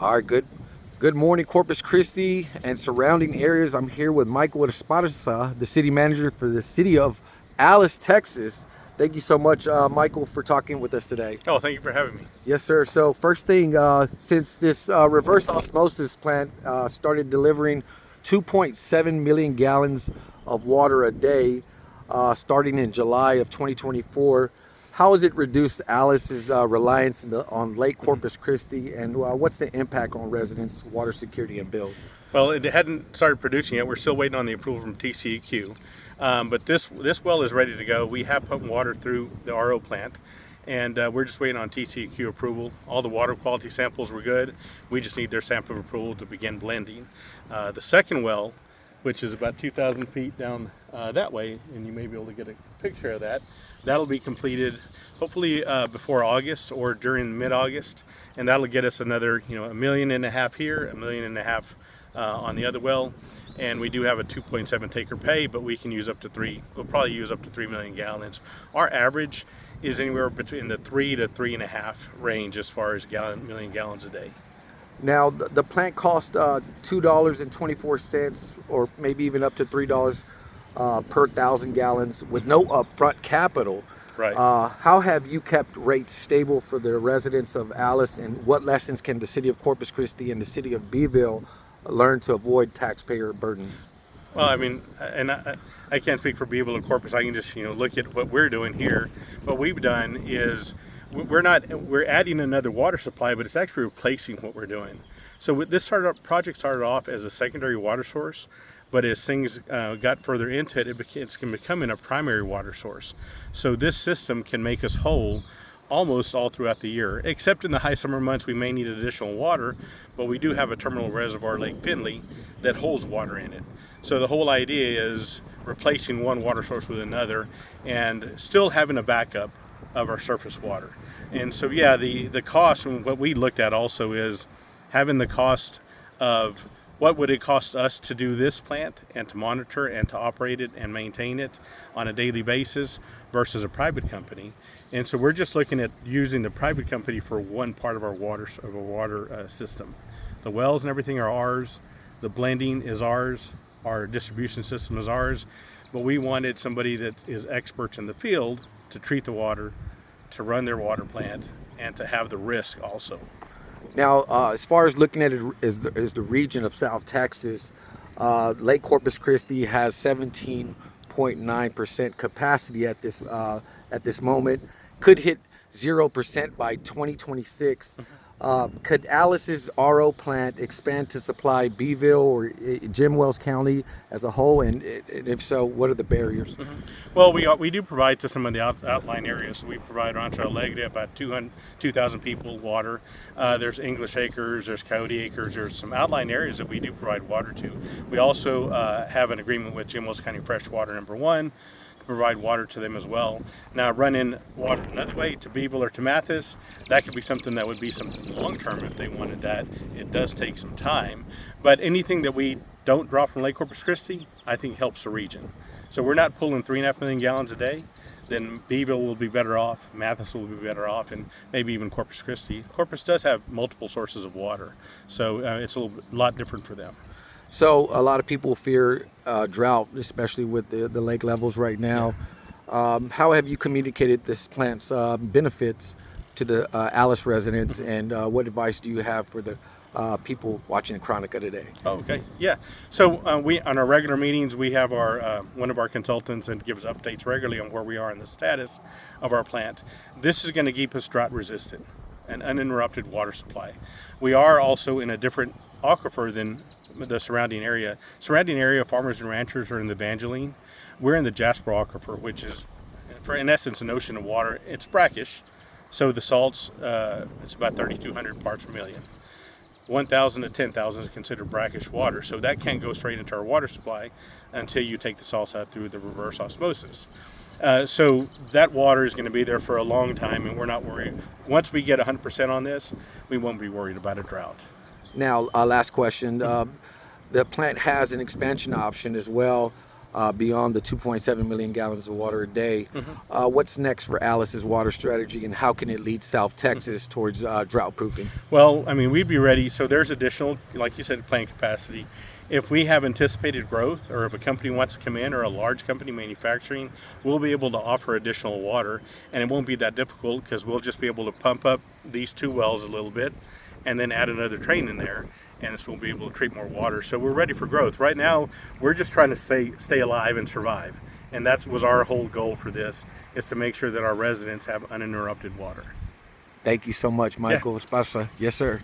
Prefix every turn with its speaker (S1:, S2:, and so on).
S1: All right, good morning, Corpus Christi and surrounding areas. I'm here with Michael Esparza, the city manager for the city of Alice, Texas. Thank you so much, Michael, for talking with us today.
S2: Oh, thank you for having me.
S1: Yes, sir. So, first thing, since this reverse osmosis plant started delivering 2.7 million gallons of water a day starting in July of 2024, how has it reduced Alice's reliance on Lake Corpus Christi, and what's the impact on residents' water security and bills?
S2: Well, it hadn't started producing yet. We're still waiting on the approval from TCEQ. But this well is ready to go. We have pumped water through the RO plant, and we're just waiting on TCEQ approval. All the water quality samples were good. We just need their sample of approval to begin blending. The second well, which is about 2,000 feet down that way, and you may be able to get a picture of that. That'll be completed hopefully before August or during mid-August, and that'll get us another, 1.5 million here, 1.5 million on the other well, and we do have a 2.7 take or pay, but we can use up to three. We'll probably use up to 3 million gallons. Our average is anywhere between the 3 to 3.5 range as far as million gallons a day.
S1: Now, the plant cost $2.24, or maybe even up to $3 per thousand gallons with no upfront capital.
S2: Right.
S1: How have you kept rates stable for the residents of Alice, and what lessons can the city of Corpus Christi and the city of Beeville learn to avoid taxpayer burdens?
S2: Well, I mean, and I can't speak for Beeville or Corpus. I can just look at what we're doing here. What we've done is we're adding another water supply, but it's actually replacing what we're doing. So this project started off as a secondary water source, but as things got further into it, it's becoming a primary water source. So this system can make us whole almost all throughout the year, except in the high summer months we may need additional water, but we do have a terminal reservoir, Lake Finley, that holds water in it. So the whole idea is replacing one water source with another and still having a backup of our surface water. And so yeah, the cost, and what we looked at also is having the cost of what would it cost us to do this plant and to monitor and to operate it and maintain it on a daily basis versus a private company. And so we're just looking at using the private company for one part of our water system. The wells and everything are ours. The blending is ours. Our distribution system is ours. But we wanted somebody that is experts in the field to treat the water, to run their water plant, and to have the risk also.
S1: Now, as far as looking at it is the region of South Texas, Lake Corpus Christi has 17.9% capacity at this moment. Could hit 0% by 2026. Could Alice's RO plant expand to supply Beeville or Jim Wells County as a whole? And if so, what are the barriers?
S2: Well, we do provide to some of the outlying areas. So we provide Rancho Alegre, about 2,000 people, water. There's English Acres, there's Coyote Acres, there's some outlying areas that we do provide water to. We also have an agreement with Jim Wells County Freshwater #1 to provide water to them as well. Now, running water another way to Beeville or to Mathis, that could be something that would be something long-term if they wanted that. It does take some time, but anything that we don't draw from Lake Corpus Christi, I think helps the region. So we're not pulling 3.5 million gallons a day, then Beeville will be better off, Mathis will be better off, and maybe even Corpus Christi. Corpus does have multiple sources of water, so it's a lot different for them.
S1: So a lot of people fear drought, especially with the lake levels right now. How have you communicated this plant's benefits to the Alice residents, and what advice do you have for the people watching Chronica today?
S2: Oh, okay. Yeah. So we on our regular meetings, we have our one of our consultants and gives updates regularly on where we are in the status of our plant. This is going to keep us drought resistant and uninterrupted water supply. We are also in a different aquifer than the surrounding area. Surrounding area farmers and ranchers are in the Evangeline. We're in the Jasper aquifer, which is, in essence, an ocean of water. It's brackish, so the salts, it's about 3,200 parts per million. 1,000 to 10,000 is considered brackish water, so that can't go straight into our water supply until you take the salts out through the reverse osmosis. So that water is going to be there for a long time, and we're not worried. Once we get 100% on this, we won't be worried about a drought.
S1: Now, last question. The plant has an expansion option as well. beyond the 2.7 million gallons of water a day. What's next for Alice's water strategy, and how can it lead South Texas towards drought proofing?
S2: Well, I mean, we'd be ready. So there's additional, like you said, plant capacity. If we have anticipated growth, or if a company wants to come in, or a large company manufacturing, we'll be able to offer additional water, and it won't be that difficult because we'll just be able to pump up these 2 wells a little bit, and then add another train in there, and this will be able to treat more water. So we're ready for growth. Right now, we're just trying to stay alive and survive, and that was our whole goal for this, is to make sure that our residents have uninterrupted water.
S1: Thank you so much, Michael Esparza. Yes, sir.